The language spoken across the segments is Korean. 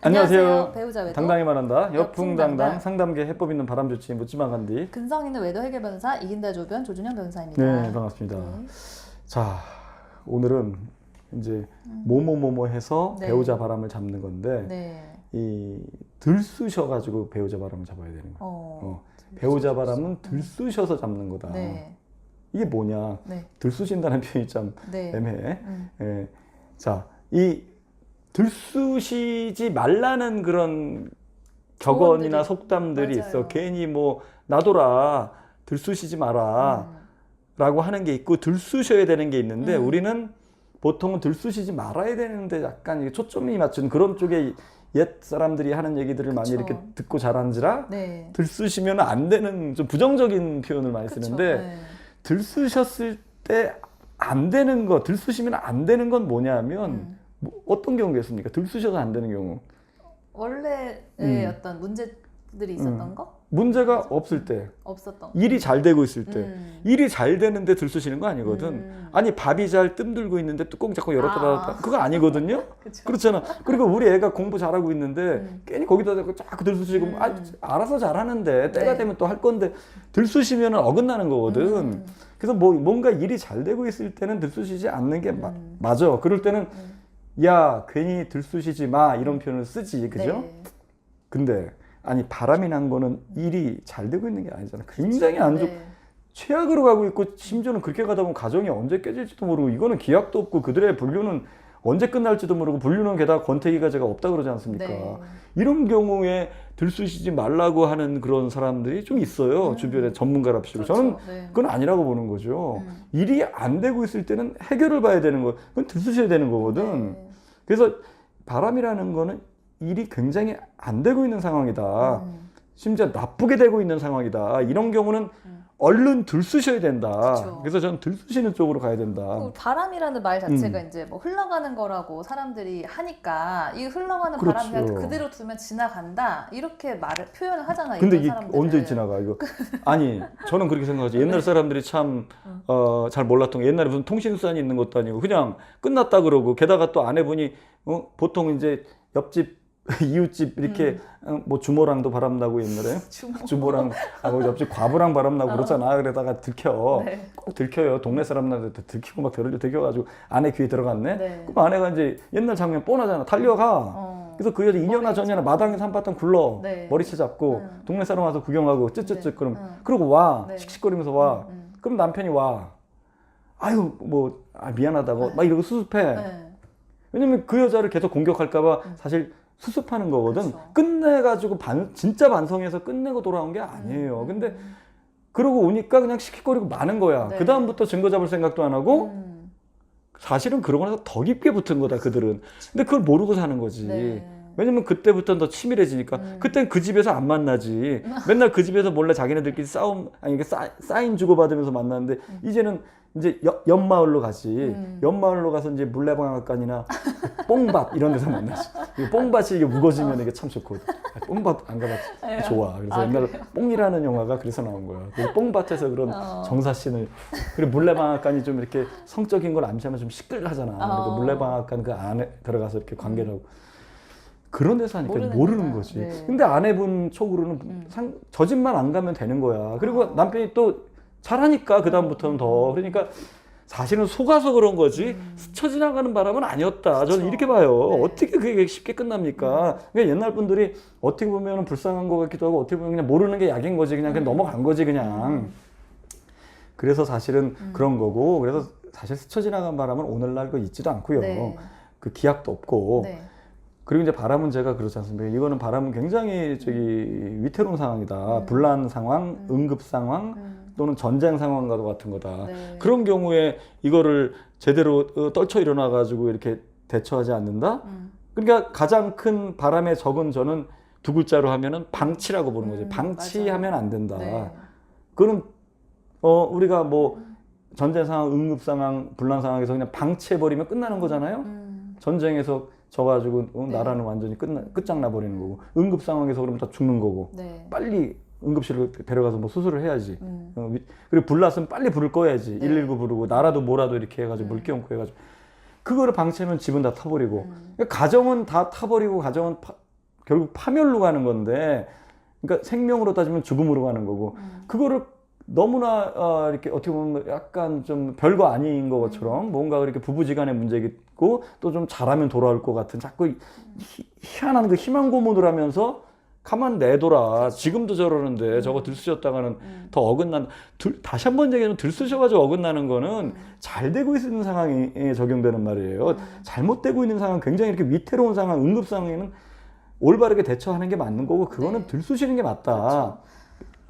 안녕하세요. 배우자 외도 당당히 말한다. 역풍당당. 역풍당당 상담계 해법 있는 바람 좋지 묻지마 간디. 근성 있는 외도 해결 변호사 이긴다 조변 조준영 변호사입니다. 네, 반갑습니다. 네. 자, 오늘은 이제 뭐뭐뭐뭐 해서 네. 배우자 바람을 잡는 건데 네. 이 들쑤셔가지고 배우자 바람을 잡아야 되는 거야. 배우자 바람은 들쑤셔서 잡는 거다. 네. 이게 뭐냐? 네. 들쑤신다는 표현이 참 네. 애매해. 예. 자, 이 들쑤시지 말라는 그런 격언이나 조언들이- 속담들이 맞아요. 있어. 괜히 뭐 놔둬라, 들쑤시지 마라 라고 하는 게 있고 들쑤셔야 되는 게 있는데 우리는 보통은 들쑤시지 말아야 되는데 약간 이게 초점이 맞춘 그런 쪽에 옛 사람들이 하는 얘기들을 많이 그쵸. 이렇게 듣고 자란지라 네. 들쑤시면 안 되는 좀 부정적인 표현을 많이 그쵸. 쓰는데 네. 들쑤셨을 때 안 되는 거, 들쑤시면 안 되는 건 뭐냐면 뭐 어떤 경우가 있습니까? 들쑤셔서 안 되는 경우. 원래의 어떤 문제들이 있었던 거? 문제가 없을 때, 없었던 거. 일이 잘 되고 있을 때, 음. 일이 잘 되는데 들쑤시는 거 아니거든. 아니 밥이 잘 뜸들고 있는데 뚜껑 자꾸 열었다 닫았다 그거 아니거든요. 그쵸. 그렇잖아. 그리고 우리 애가 공부 잘하고 있는데 괜히 거기다 대고 자꾸 들쑤시고 알아서 잘하는데 때가 네. 되면 또 할 건데 들쑤시면 어긋나는 거거든. 그래서 뭐 뭔가 일이 잘 되고 있을 때는 들쑤시지 않는 게 맞아. 그럴 때는 야 괜히 들쑤시지 마 이런 표현을 쓰지, 그죠? 네. 근데 아니 바람이 난 거는 일이 잘 되고 있는 게 아니잖아. 굉장히 안 좋고 네. 최악으로 가고 있고 심지어는 그렇게 가다 보면 가정이 언제 깨질지도 모르고 이거는 기약도 없고 그들의 분류는 언제 끝날지도 모르고 분류는 게다가 권태기가 제가 없다 그러지 않습니까? 네. 이런 경우에 들쑤시지 말라고 하는 그런 사람들이 좀 있어요. 주변에 전문가랍시고. 그렇죠. 저는 네. 그건 아니라고 보는 거죠. 일이 안 되고 있을 때는 해결을 봐야 되는 거. 그건 들쑤셔야 되는 거거든. 네. 그래서 바람이라는 거는 일이 굉장히 안 되고 있는 상황이다. 심지어 나쁘게 되고 있는 상황이다. 이런 경우는 얼른 들쑤셔야 된다. 그쵸. 그래서 저는 들쑤시는 쪽으로 가야 된다. 그 바람이라는 말 자체가 이제 뭐 흘러가는 거라고 사람들이 하니까 이 흘러가는 그렇죠. 바람 그냥 그대로 두면 지나간다 이렇게 말을 표현을 하잖아요. 근데 이런 이 사람들은. 언제 지나가 이거? 아니 저는 그렇게 생각하죠. 옛날 사람들이 참 잘 몰랐던 게 옛날에 무슨 통신수단이 있는 것도 아니고 그냥 끝났다 그러고 게다가 또 아내분이 보통 이제 옆집 이웃집 이렇게 뭐 주모랑도 바람나고 옛날에 주모랑 뭐 옆집 과부랑 바람나고 그렇잖아. 그러다가 들켜. 네. 꼭 들켜요. 동네 사람들한테 들키고 막 들켜가지고 아내 귀에 들어갔네. 네. 그럼 아내가 이제 옛날 장면 뻔하잖아. 달려가. 그래서 그 여자 2년나 전이나 마당에서 한바탕 굴러. 네. 머리채 잡고 동네 사람 와서 구경하고 쯧쯧쯧 그럼 그러고 와. 네. 씩씩거리면서 와. 그럼 남편이 와. 아유 뭐 미안하다고 막 이러고 수습해. 네. 왜냐면 그 여자를 계속 공격할까봐 사실 수습하는 거거든. 그쵸. 끝내가지고 진짜 반성해서 끝내고 돌아온 게 아니에요. 근데 그러고 오니까 그냥 씩씩거리고 마는 거야. 네. 그 다음부터 증거 잡을 생각도 안 하고 사실은 그러고 나서 더 깊게 붙은 거다 그들은. 근데 그걸 모르고 사는 거지. 네. 왜냐면 그때부터는 더 치밀해지니까. 그땐 그 집에서 안 만나지. 맨날 그 집에서 몰래 자기네들끼리 이게 사인 주고받으면서 만났는데 이제는 이제 옆마을로 가지. 옆마을로 가서 이제 물레방앗간이나 뽕밭 이런 데서 만나지. 이 뽕밭이 이게 무거지면 이게 참 좋거든. 뽕밭 안 가봤지? 좋아. 그래서 옛날에 뽕이라는 영화가 그래서 나온 거야. 그 뽕밭에서 그런 정사신을. 그리고 물레방앗간이 좀 이렇게 성적인 걸 암시하면 좀 시끌하잖아. 그러니까 물레방앗간 그 안에 들어가서 이렇게 관계를 하고. 그런 데서 하니까 모르는 거지. 네. 근데 아내분 촉으로는 저 집만 안 가면 되는 거야. 그리고 남편이 또 잘하니까 그다음부터는 더. 그러니까 사실은 속아서 그런 거지 스쳐 지나가는 바람은 아니었다. 저는 이렇게 봐요. 네. 어떻게 그게 쉽게 끝납니까? 그러니까 옛날 분들이 어떻게 보면 불쌍한 것 같기도 하고 어떻게 보면 그냥 모르는 게 약인 거지. 그냥 넘어간 거지 그냥. 그래서 사실은 그런 거고 그래서 사실 스쳐 지나간 바람은 오늘날 그 있지도 않고요. 네. 그 기약도 없고. 네. 그리고 이제 바람은 제가 그렇지 않습니까? 이거는 바람은 굉장히 위태로운 상황이다. 분란 상황, 응급 상황 또는 전쟁 상황과도 같은 거다. 네. 그런 경우에 이거를 제대로 떨쳐 일어나 가지고 이렇게 대처하지 않는다. 그러니까 가장 큰 바람의 적은 저는 두 글자로 하면은 방치라고 보는 거죠. 방치하면 안 된다. 네. 그거는 우리가 뭐 전쟁 상황, 응급 상황, 분란 상황에서 그냥 방치해 버리면 끝나는 거잖아요. 전쟁에서 져가지고 나라는 완전히 끝장나 버리는 거고 응급 상황에서 그러면 다 죽는 거고 네. 빨리 응급실로 데려가서 뭐 수술을 해야지. 그리고 불났으면 빨리 불을 꺼야지. 119 부르고 나라도 뭐라도 이렇게 해가지고 물 끼얹고 해가지고 그거를 방치하면 집은 다 타버리고 가정은 다 타버리고 가정은 결국 파멸로 가는 건데, 그러니까 생명으로 따지면 죽음으로 가는 거고, 그거를 너무나 이렇게 어떻게 보면 약간 좀 별거 아닌 것처럼 뭔가 이렇게 부부지간의 문제겠고 또 좀 잘하면 돌아올 것 같은 자꾸 희한한 그 희망 고문을 하면서 가만 내둬라. 지금도 저러는데 저거 들쑤셨다가는 더 어긋난, 다시 한번 얘기하면 들쑤셔가지고 어긋나는 거는 잘 되고 있는 상황에 적용되는 말이에요. 잘못되고 있는 상황, 굉장히 이렇게 위태로운 상황, 응급 상황에는 올바르게 대처하는 게 맞는 거고, 그거는 네. 들쑤시는 게 맞다. 그렇죠.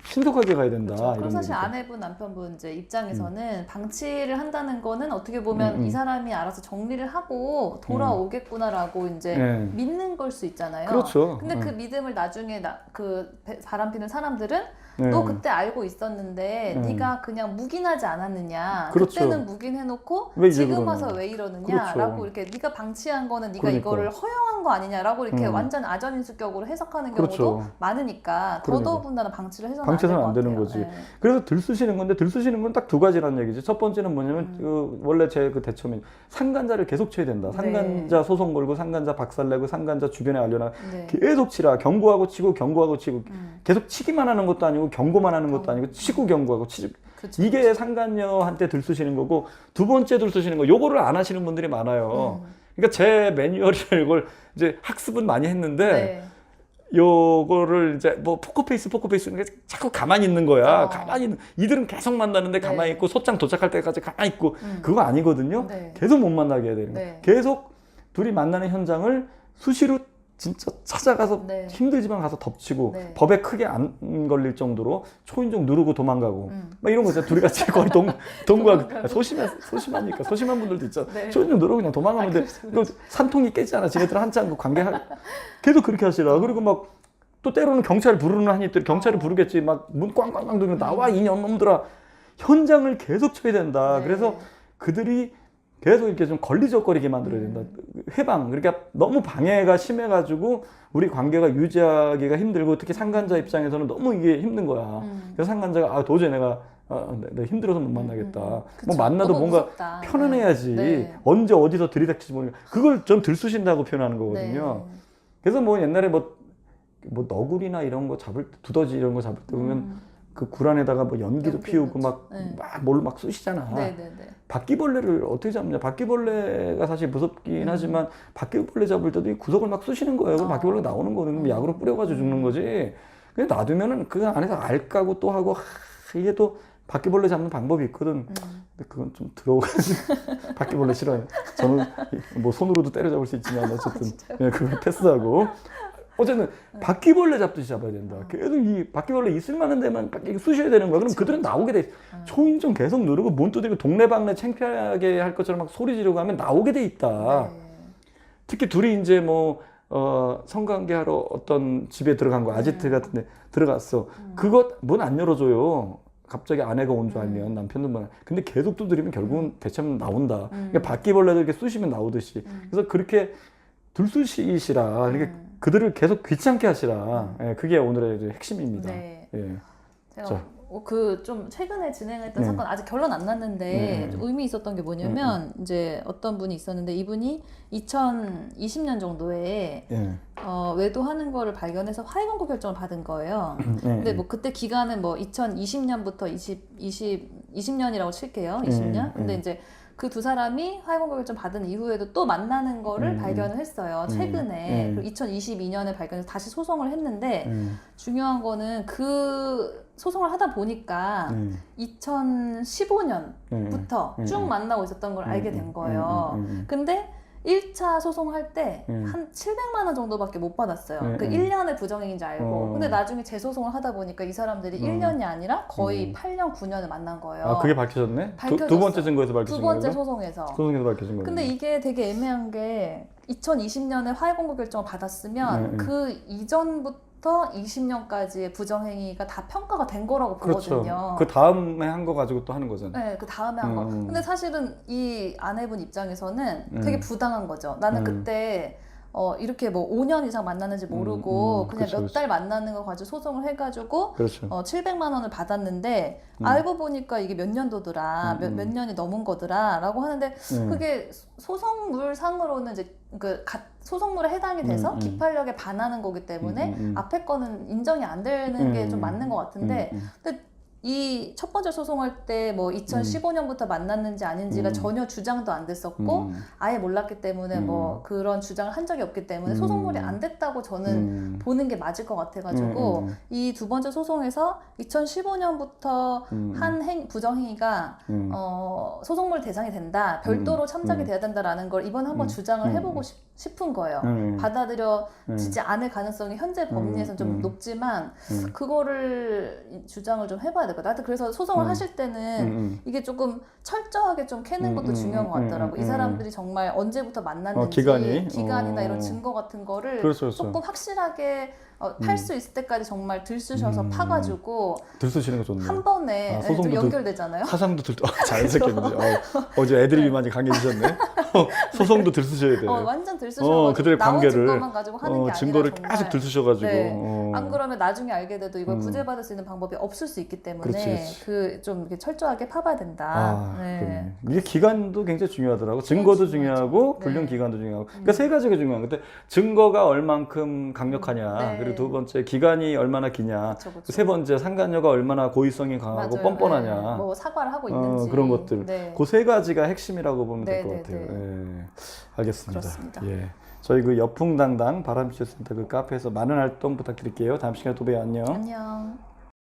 신속하게 가야 된다. 그렇죠. 그럼 이런 사실 얘기죠. 아내분, 남편분 이제 입장에서는 방치를 한다는 거는 어떻게 보면 이 사람이 알아서 정리를 하고 돌아오겠구나라고 이제 네. 믿는 걸 수 있잖아요. 그렇죠. 근데 그 믿음을 나중에 그 바람피는 사람들은 네. 너 그때 알고 있었는데 네가 그냥 묵인하지 않았느냐. 그렇죠. 그때는 묵인해놓고 왜 이제 지금 그러냐. 와서 왜 이러느냐라고 그렇죠. 이렇게 네가 방치한 거는 네가 그러니까. 이거를 허용한 거 아니냐라고 이렇게 완전 아전인수격으로 해석하는 경우도 그렇죠. 많으니까 그러니까. 더더군다나 방치를 해서는 방치해서는 안 안 될 되는 것 거지. 같아요. 네. 그래서 들쑤시는 건데, 들쑤시는 건 딱 두 가지라는 얘기지. 첫 번째는 뭐냐면 그 원래 제 그 대처면 상간자를 계속 쳐야 된다. 상간자 소송 걸고 상간자 박살내고 상간자 주변에 알려놔. 네. 계속 치라. 경고하고 치고 경고하고 치고 계속 치기만 하는 것도 아니고 경고만 하는 것도 아니고 치고 경고하고 치고. 그쵸, 이게 상간녀한테 들쑤시는 거고, 두 번째 들쑤시는 거, 요거를 안 하시는 분들이 많아요. 그러니까 제 매뉴얼을 이걸 이제 학습은 많이 했는데 네. 요거를 이제 뭐 포커페이스 자꾸 가만히 있는 거야. 가만히 있는, 이들은 계속 만나는데 가만히 네. 있고 소장 도착할 때까지 가만히 있고 그거 아니거든요. 네. 계속 못 만나게 해야 되는 거야. 네. 계속 둘이 만나는 현장을 수시로 진짜 찾아가서 네. 힘들지만 가서 덮치고 네. 법에 크게 안 걸릴 정도로 초인종 누르고 도망가고 막 이런 거 있잖아. 둘이 같이 거의 동거하고 소심하니까 소심한 분들도 있잖아. 네. 초인종 누르고 그냥 도망가면 돼. 그 산통이 깨지잖아. 지네들 한참 그 관계하 계속 그렇게 하시라. 그리고 막 또 때로는 경찰 부르는 한이 있더니 경찰을 부르겠지. 막 문 꽝꽝꽝 두면 나와 이 년놈들아. 현장을 계속 쳐야 된다. 네. 그래서 그들이 계속 이렇게 좀 걸리적거리게 만들어야 된다. 회방, 그러니까 너무 방해가 심해가지고 우리 관계가 유지하기가 힘들고, 특히 상간자 입장에서는 너무 이게 힘든 거야. 그래서 상간자가 도저히 내가 내가 힘들어서 못 만나겠다. 뭐 그쵸. 만나도 너무 뭔가 무섭다. 편안해야지. 네. 언제 어디서 들이닥칠지 모르니까 그걸 좀 들쑤신다고 표현하는 거거든요. 네. 그래서 뭐 옛날에 뭐 너구리나 이런 거 잡을 때, 두더지 이런 거 잡을 때 보면 그 굴 안에다가 뭐 연기도 연기 피우고 넣죠. 막 뭘 막 쑤시잖아. 네네네. 바퀴벌레를 어떻게 잡냐? 바퀴벌레가 사실 무섭긴 하지만 바퀴벌레 잡을 때도 이 구석을 막 쑤시는 거예요. 그럼 바퀴벌레가 나오는 거는 그럼 약으로 뿌려가지고 죽는 거지. 그냥 놔두면은 그 안에서 알 까고 또 하고, 이게 또 바퀴벌레 잡는 방법이 있거든. 근데 그건 좀 들어가지고 바퀴벌레 싫어요. 저는 뭐 손으로도 때려잡을 수 있지만 어쨌든 예, 그걸 패스하고. 어쨌든 바퀴벌레 잡듯이 잡아야 된다. 계속 이 바퀴벌레 있을 만한 데만 쑤셔야 되는 거야. 그럼 그들은 나오게 돼. 초인종 계속 누르고 문 두드리고 동네방네 창피하게 할 것처럼 막 소리 지르고 하면 나오게 돼 있다. 네. 특히 둘이 이제 뭐 성관계하러 어떤 집에 들어간 거, 아지트 같은 데 들어갔어. 그거 문 안 열어줘요. 갑자기 아내가 온 줄 알면 남편도 뭐. 근데 계속 두드리면 결국은 대체하면 나온다. 그러니까 바퀴벌레도 이렇게 쑤시면 나오듯이. 그래서 그렇게 들쑤시시라. 이렇게 그들을 계속 귀찮게 하시라. 예, 그게 오늘의 이제 핵심입니다. 네. 예. 제가 자. 그 좀 최근에 진행했던 네. 사건 아직 결론 안 났는데 네. 좀 의미 있었던 게 뭐냐면 이제 어떤 분이 있었는데 이분이 2020년 정도에 예. 외도하는 거를 발견해서 화해권고 결정을 받은 거예요. 근데 뭐 그때 기간은 뭐 2020년부터 20년이라고 칠게요. 20년. 근데 이제 그 두 사람이 화해권고 결정 받은 이후에도 또 만나는 거를 발견을 했어요. 최근에. 그리고 2022년에 발견해서 다시 소송을 했는데 중요한 거는 그 소송을 하다 보니까 2015년부터 쭉 만나고 있었던 걸 알게 된 거예요. 근데 1차 소송할 때 한 700만 원 정도밖에 못 받았어요. 그 1년의 부정행위인지 알고. 근데 나중에 재소송을 하다 보니까 이 사람들이 1년이 아니라 거의 8년, 9년을 만난 거예요. 아, 그게 밝혀졌네? 밝혀졌어. 두 번째 증거에서 밝혀진 두 거예요? 번째 소송에서. 소송에서 밝혀진 거예요. 근데 이게 되게 애매한 게 2020년에 화해권고 결정을 받았으면 그 이전부터 20년까지의 부정행위가 다 평가가 된 거라고 보거든요. 그렇죠. 그 다음에 한 거 가지고 또 하는 거잖아요. 네, 그 다음에 한 거. 근데 사실은 이 아내분 입장에서는 되게 부당한 거죠. 나는 그때 이렇게 뭐 5년 이상 만났는지 모르고 그냥 그쵸, 몇 달 만나는 거 가지고 소송을 해가지고 그렇죠. 700만 원을 받았는데 알고 보니까 이게 몇 년도더라, 몇 년이 넘은 거더라라고 하는데 그게 소송물 상으로는 이제 소송물에 해당이 돼서 기판력에 반하는 거기 때문에 앞에 거는 인정이 안 되는 게 좀 맞는 것 같은데 근데 이 첫 번째 소송할 때 뭐 2015년부터 만났는지 아닌지가 전혀 주장도 안 됐었고 아예 몰랐기 때문에 뭐 그런 주장을 한 적이 없기 때문에 소송물이 안 됐다고 저는 보는 게 맞을 것 같아가지고 이 두 번째 소송에서 2015년부터 한 부정행위가 소송물 대상이 된다, 별도로 참작이 돼야 된다라는 걸 이번에 한번 주장을 해보고 싶은 거예요. 받아들여지지 않을 가능성이 현재 법리에서는 좀 높지만 그거를 주장을 좀 해봐야 될 것 같아요. 하여튼 그래서 소송을 하실 때는 이게 조금 철저하게 좀 캐는 것도 중요한 것 같더라고. 이 사람들이 정말 언제부터 만났는지 기간이나 이런 증거 같은 거를 그렇죠. 조금 확실하게 팔 수 있을 때까지 정말 들쑤셔서 파가지고 들쑤시는 거 좋네. 한 번에 좀 연결되잖아요. 사상도 자연스럽게 어제 애드립이 많이 강해지셨네. 소송도 들쑤셔야 돼. 완전 들쑤셔가지고 그들의 나온 관계를 증거만 가지고 하는 게 아니라 증거를 정말, 계속 들쑤셔가지고 네. 안 그러면 나중에 알게 돼도 이걸 구제받을 수 있는 방법이 없을 수 있기 때문에 좀 이렇게 철저하게 파봐야 된다. 네. 이게 기간도 굉장히 중요하더라고. 증거도 중요하고 불륜 기간도 중요하고. 그러니까 세 가지가 중요한 건데 증거가 얼만큼 강력하냐. 그리고 두 번째 기간이 얼마나 기냐. 그쵸. 세 번째 상간녀가 얼마나 고의성이 강하고 맞아요. 뻔뻔하냐. 네. 뭐 사과를 하고 있는지 그런 것들. 그 세 가지가 핵심이라고 보면 될 것 같아요. 알겠습니다. 그렇습니다. 저희 그 여풍당당 바람취센터 그 카페에서 많은 활동 부탁드릴게요. 다음 시간에 또 봬요. 안녕. 안녕.